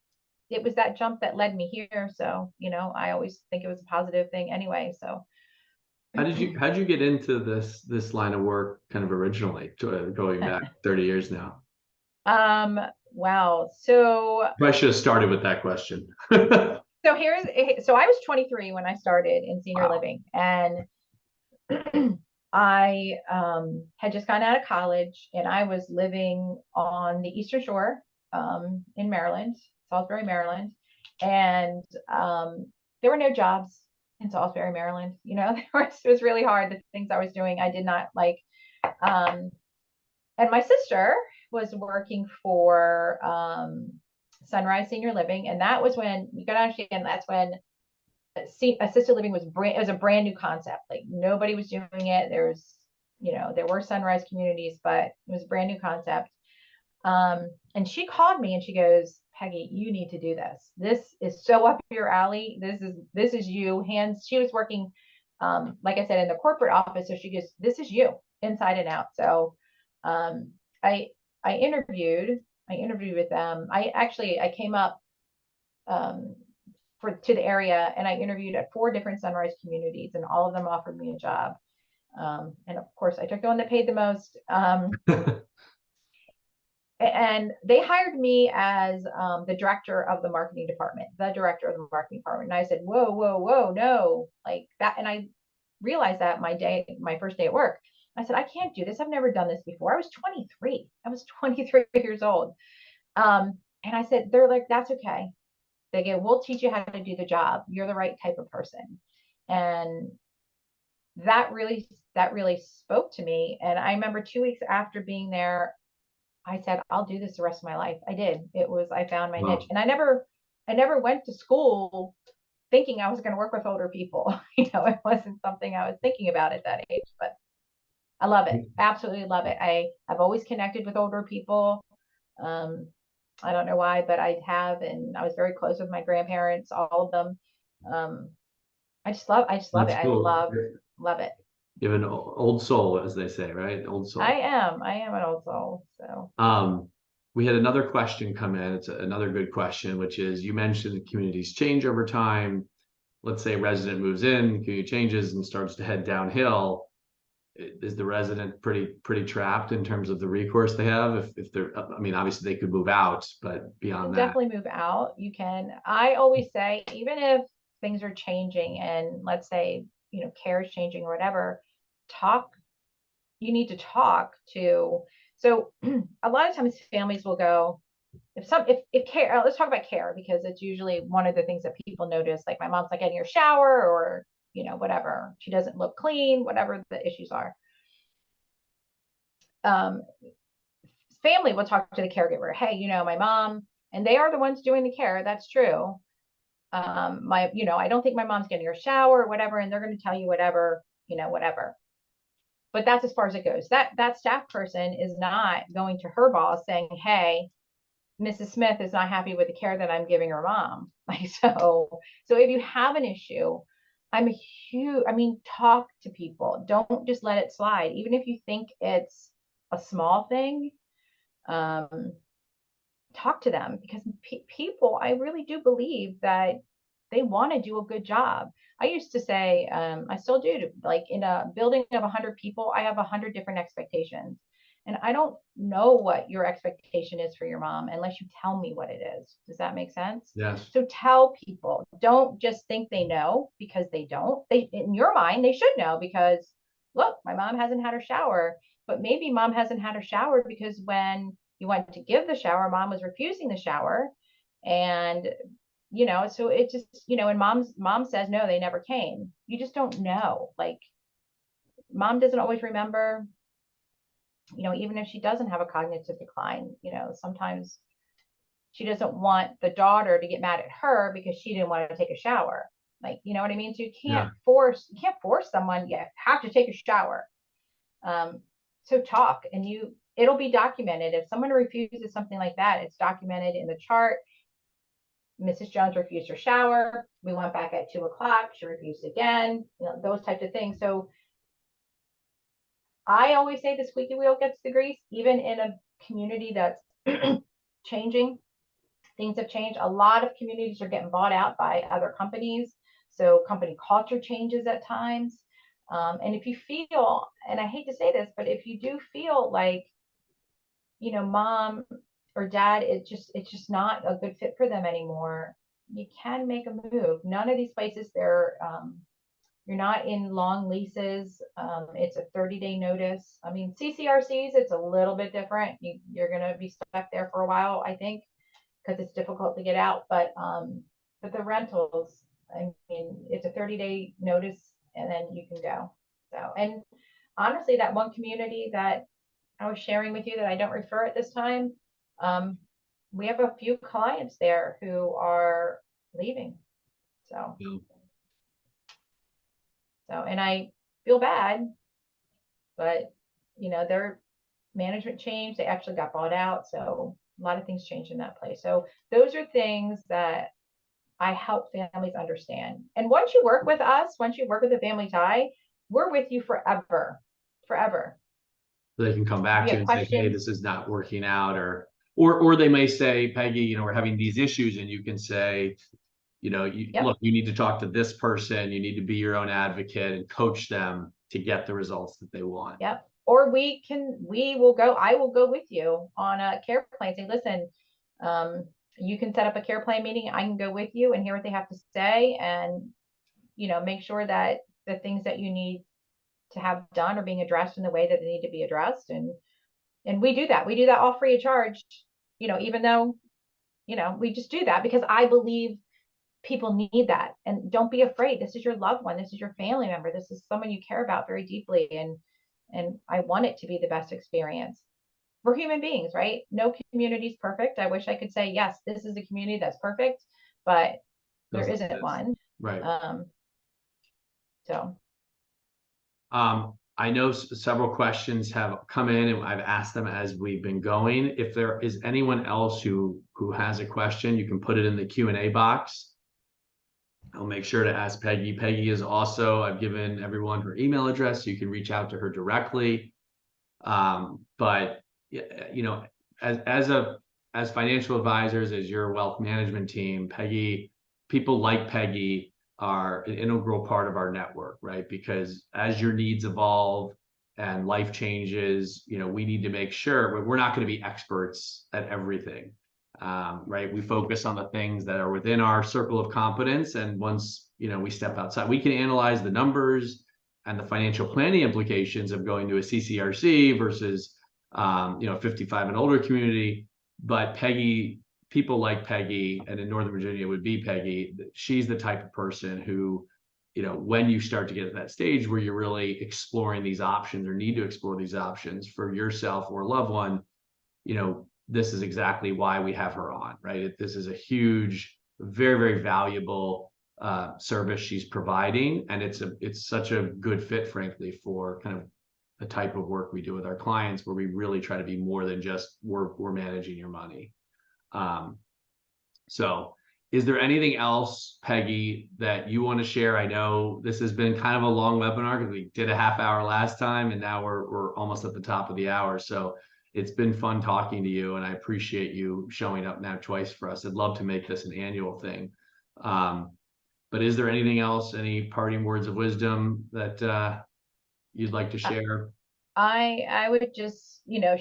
it was that jump that led me here. So, I always think it was a positive thing anyway. So, How'd you get into this line of work kind of originally, going back 30 years now? um, wow. So I should have started with that question. so I was 23 when I started in senior Wow. living, and I had just gotten out of college, and I was living on the Eastern Shore in Maryland, Salisbury, Maryland, and there were no jobs in Salisbury, Maryland. It was really hard. The things I was doing, I did not like. Um, and my sister was working for Sunrise Senior Living, and that was when you got to understand that's when assisted living it was a brand new concept. Like nobody was doing it. There were Sunrise communities, but it was a brand new concept. And she called me and she goes, Peggy, you need to do this. This is so up your alley. This is you. Hands. She was working, like I said, in the corporate office. So she goes, this is you inside and out. So um, I I interviewed. I interviewed with them. I came up um, to the area, and I interviewed at 4 different Sunrise communities, and all of them offered me a job. And of course, I took the one that paid the most. And they hired me as the director of the marketing department, the director of the marketing department. And I said, whoa, whoa, whoa, no, like that. And I realized that my first day at work, I said, I can't do this. I've never done this before. I was 23. I was 23 years old. And I said, they're like, that's okay. They go, we'll teach you how to do the job. You're the right type of person. And that really spoke to me. And I remember 2 weeks after being there, I said, I'll do this the rest of my life. I did. I found my niche. Wow. And I never went to school thinking I was going to work with older people. It wasn't something I was thinking about at that age, but I love it. Absolutely love it. I've always connected with older people. Um, I don't know why, but I have, and I was very close with my grandparents, all of them. Um, I just love it. That's I cool. love it. You have an old soul, as they say, right? Old I soul. am. I am an old soul. So Um, we had another question come in. It's another good question, which is you mentioned communities change over time. Let's say a resident moves in, community changes and starts to head downhill. Is the resident pretty trapped in terms of the recourse they have? If they're, I mean, obviously they could move out, but you can beyond that, definitely move out. You can. I always say, even if things are changing and let's say, care is changing or whatever, talk, you need to talk to. So a lot of times families will go, if care, let's talk about care because it's usually one of the things that people notice. Like my mom's not getting her shower or, whatever. She doesn't look clean, whatever the issues are. Um, Family will talk to the caregiver. Hey, my mom, and they are the ones doing the care. That's true. I don't think my mom's getting her shower or whatever, and they're going to tell you whatever, whatever. But that's as far as it goes. That staff person is not going to her boss saying, hey, Mrs. Smith is not happy with the care that I'm giving her mom. Like, so if you have an issue, talk to people. Don't just let it slide. Even if you think it's a small thing, um, talk to them because people, I really do believe that they want to do a good job. I used to say, I still do, like in a building of 100 people, I have 100 different expectations. And I don't know what your expectation is for your mom unless you tell me what it is. Does that make sense? yes, So tell people, don't just think they know because they don't. They, in your mind, they should know because look, my mom hasn't had her shower, but maybe mom hasn't had her shower because when you went to give the shower, mom was refusing the shower. And so it just, and mom says no, they never came. You just don't know. Like mom doesn't always remember, even if she doesn't have a cognitive decline, sometimes she doesn't want the daughter to get mad at her because she didn't want to take a shower. Like, you know what I mean? So you yeah, can't force someone, you have to take a shower. Um, so talk, and it'll be documented. If someone refuses something like that, it's documented in the chart. Mrs. Jones refused her shower. We went back at 2 o'clock. She refused again, those types of things. So I always say the squeaky wheel gets the grease, even in a community that's changing. Things have changed. A lot of communities are getting bought out by other companies. So company culture changes at times. And if you feel, and I hate to say this, but if you do feel like, mom or dad, it's just not a good fit for them anymore, you can make a move. None of these places, you're not in long leases. It's a 30-day notice. I mean, CCRCs, it's a little bit different. You're going to be stuck there for a while, I think, because it's difficult to get out. But the rentals, I mean, it's a 30-day notice and then you can go. So, and honestly, that one community that I was sharing with you that I don't refer at this time, um, we have a few clients there who are leaving. So, yeah. and I feel bad, but their management changed. They actually got bought out. So A lot of things change in that place. So those are things that I help families understand. And once you work with us, once you work with the family tie, we're with you forever, forever. They can come back If to you you have and say, hey, questions, this is not working out, or they may say, Peggy, we're having these issues, and you can say, yep, look, you need to talk to this person, you need to be your own advocate and coach them to get the results that they want. yep. Or we will go, I will go with you on a care plan. Say, listen, um, you can set up a care plan meeting. I can go with you and hear what they have to say, and make sure that the things that you need to have done are being addressed in the way that they need to be addressed. And we do that. We do that all free of charge, even though, we just do that because I believe people need that. And don't be afraid. This is your loved one. This is your family member. This is someone you care about very deeply. And I want it to be the best experience. We're human beings, right? No community is perfect. I wish I could say, yes, this is a community that's perfect, but there Doesn't isn't exist. one. Right. So I know several questions have come in, and I've asked them as we've been going. If there is anyone else who has a question, you can put it in the Q&A box. I'll make sure to ask Peggy. Peggy is also, I've given everyone her email address, so you can reach out to her directly. But as financial advisors, as your wealth management team, Peggy, people like Peggy are an integral part of our network, right? Because as your needs evolve and life changes, we need to make sure we're not going to be experts at everything, right? We focus on the things that are within our circle of competence, and once we step outside, we can analyze the numbers and the financial planning implications of going to a CCRC versus 55 and older community. But Peggy, people like Peggy, and in Northern Virginia would be Peggy, she's the type of person who, when you start to get at that stage where you're really exploring these options or need to explore these options for yourself or a loved one, this is exactly why we have her on, right? This is a huge, very, very valuable service she's providing, and it's such a good fit, frankly, for kind of the type of work we do with our clients, where we really try to be more than just we're managing your money. So is there anything else, Peggy, that you want to share? I know this has been kind of a long webinar because we did a half hour last time, and now we're almost at the top of the hour. So it's been fun talking to you, and I appreciate you showing up now twice for us. I'd love to make this an annual thing. But is there anything else, any parting words of wisdom that you'd like to share? I would just,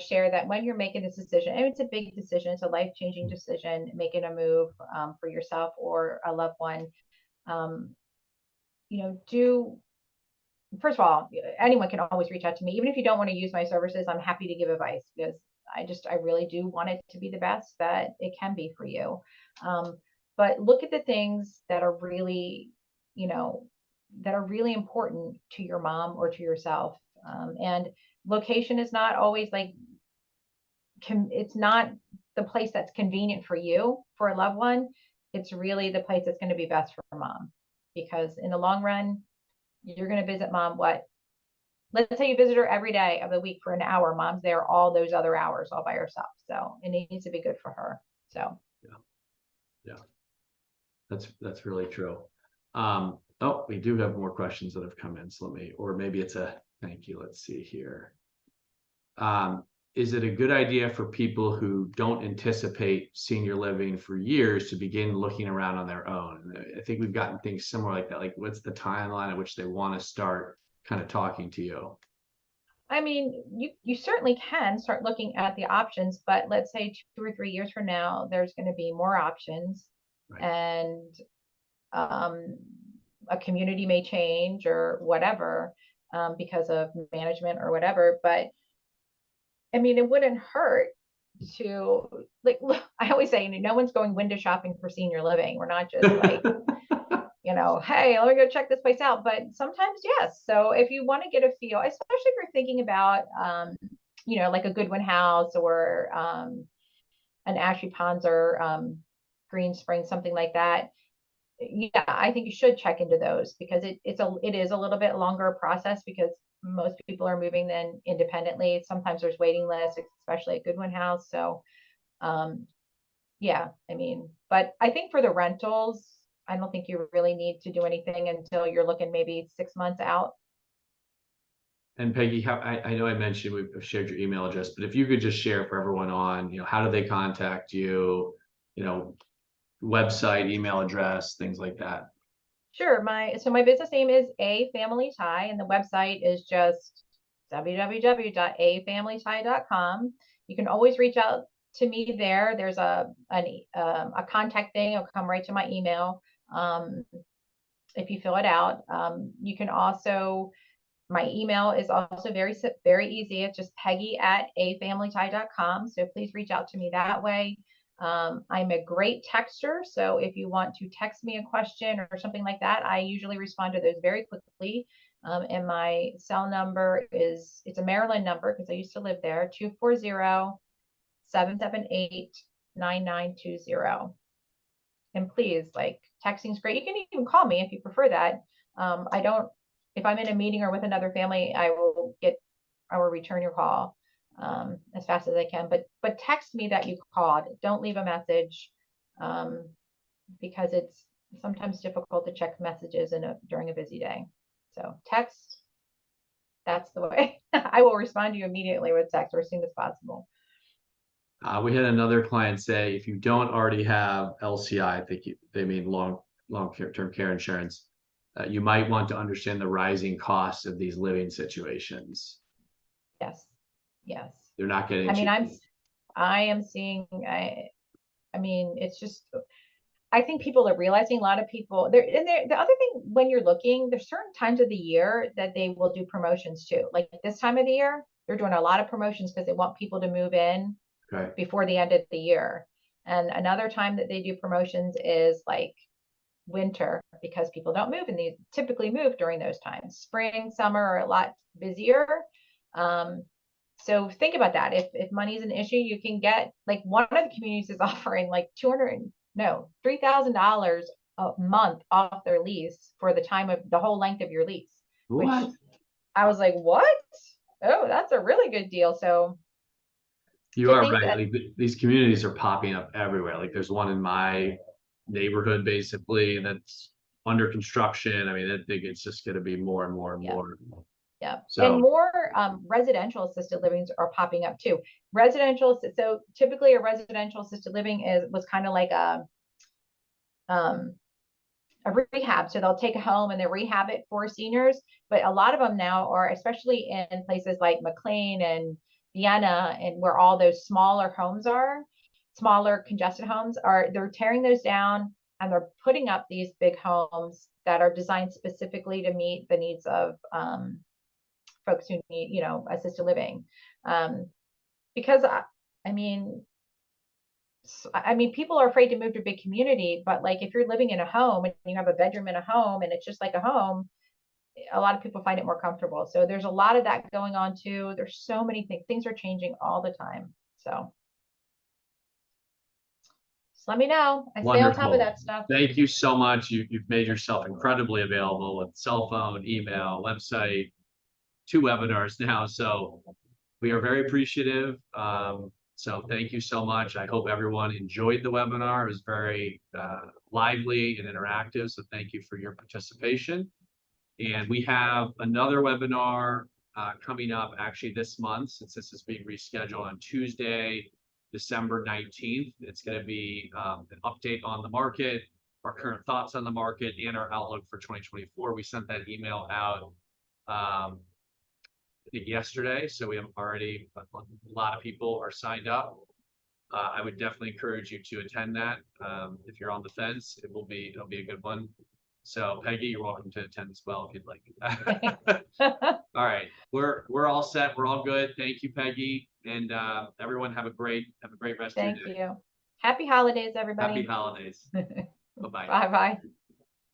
share that when you're making this decision, and it's a big decision, it's a life-changing decision, making a move for yourself or a loved one, um, do first of all, anyone can always reach out to me. Even if you don't want to use my services, I'm happy to give advice because I really do want it to be the best that it can be for you. But look at the things that are really, important to your mom or to yourself. And location is not always like, it's not the place that's convenient for you, for a loved one. It's really the place that's going to be best for mom, because in the long run, you're going to visit mom. Let's say you visit her every day of the week for an hour. Mom's there all those other hours all by herself. So it needs to be good for her. So Yeah, that's really true. We do have more questions that have come in. So or maybe it's a thank you. Let's see here. Is it a good idea for people who don't anticipate senior living for years to begin looking around on their own? I think we've gotten things similar like that. Like, what's the timeline at which they want to start kind of talking to you? I mean, you certainly can start looking at the options, but let's say 2 or 3 years from now, there's going to be more options, Right. and um, a community may change or whatever, because of management or whatever. But I mean, it wouldn't hurt to, like, I always say, no one's going window shopping for senior living. We're not just like, hey, let me go check this place out. But sometimes, yes. So if you want to get a feel, especially if you're thinking about, like a Goodwin House or an Ashley Ponds or Green Springs, something like that. Yeah, I think you should check into those because it is a little bit longer process because most people are moving then independently. Sometimes there's waiting lists, especially at Goodwin House. So Yeah, I mean, but I think for the rentals, I don't think you really need to do anything until you're looking maybe 6 months out. And Peggy, I know I mentioned we've shared your email address, but if you could just share for everyone on, how do they contact you, you know, website, email address, things like that. Sure. My business name is A Family Tie, and the website is just www.afamilytie.com. You can always reach out to me there. There's a contact thing. It'll come right to my email if you fill it out. You can also My email is also very easy. It's just peggy@afamilytie.com. So please reach out to me that way. I'm a great texter. So if you want to text me a question or something like that, I usually respond to those very quickly. And my cell number it's a Maryland number because I used to live there, 240-778-9920. And please, like, texting's great. You can even call me if you prefer that. I don't, if I'm in a meeting or with another family, I will return your call as fast as I can. But text me that you called. Don't leave a message because it's sometimes difficult to check messages during a busy day. So text, that's the way. I will respond to you immediately with text or as soon as possible. We had another client say, if you don't already have LCI, I think they mean long-term care insurance, you might want to understand the rising costs of these living situations. Yes. Yes. They're not getting I mean, cheap. I am seeing, I mean, it's just, I think people are realizing, a lot of people there. And there, the other thing, when you're looking, there's certain times of the year that they will do promotions too. Like this time of the year, they're doing a lot of promotions because they want people to move in Okay. before the end of the year. And another time that they do promotions is like winter, because people don't move and they typically move during those times. Spring, summer are a lot busier. Um, so think about that. If money is an issue, you can get, like, one of the communities is offering like $3,000 a month off their lease for the time of the whole length of your lease, which What? I was like, what? Oh, that's a really good deal. So You to are think right. that, Like these communities are popping up everywhere. Like there's one in my neighborhood basically that's under construction. I mean, I think it's just going to be more and more and yeah, more. yeah. And So, more residential assisted livings are popping up too. So typically a residential assisted living was kind of like um, a rehab. So they'll take a home and they rehab it for seniors. But a lot of them now are, especially in places like McLean and Vienna, and where all those smaller homes are, smaller congested homes are, they're tearing those down and they're putting up these big homes that are designed specifically to meet the needs of folks who need, assisted living. Um, because I mean, people are afraid to move to a big community, but like if you're living in a home and you have a bedroom in a home and it's just like a home, a lot of people find it more comfortable. So there's a lot of that going on too. There's so many things. Things are changing all the time. So just let me know. I stay on top of wonderful. that stuff. Thank you so much. You've made yourself incredibly available with cell phone, email, website, 2 webinars now. So we are very appreciative. So thank you so much. I hope everyone enjoyed the webinar. It was very lively and interactive. So thank you for your participation. And we have another webinar coming up actually this month, since this is being rescheduled on Tuesday, December 19th. It's going to be an update on the market, our current thoughts on the market, and our outlook for 2024. We sent that email out I think yesterday, so we have already a lot of people are signed up. I would definitely encourage you to attend that. If you're on the fence, it'll be a good one. So Peggy, you're welcome to attend as well if you'd like. All right, we're all set. We're all good. Thank you, Peggy, and everyone have a great rest of your Thank day. you. Happy holidays, everybody. Happy holidays. Bye bye. Bye bye.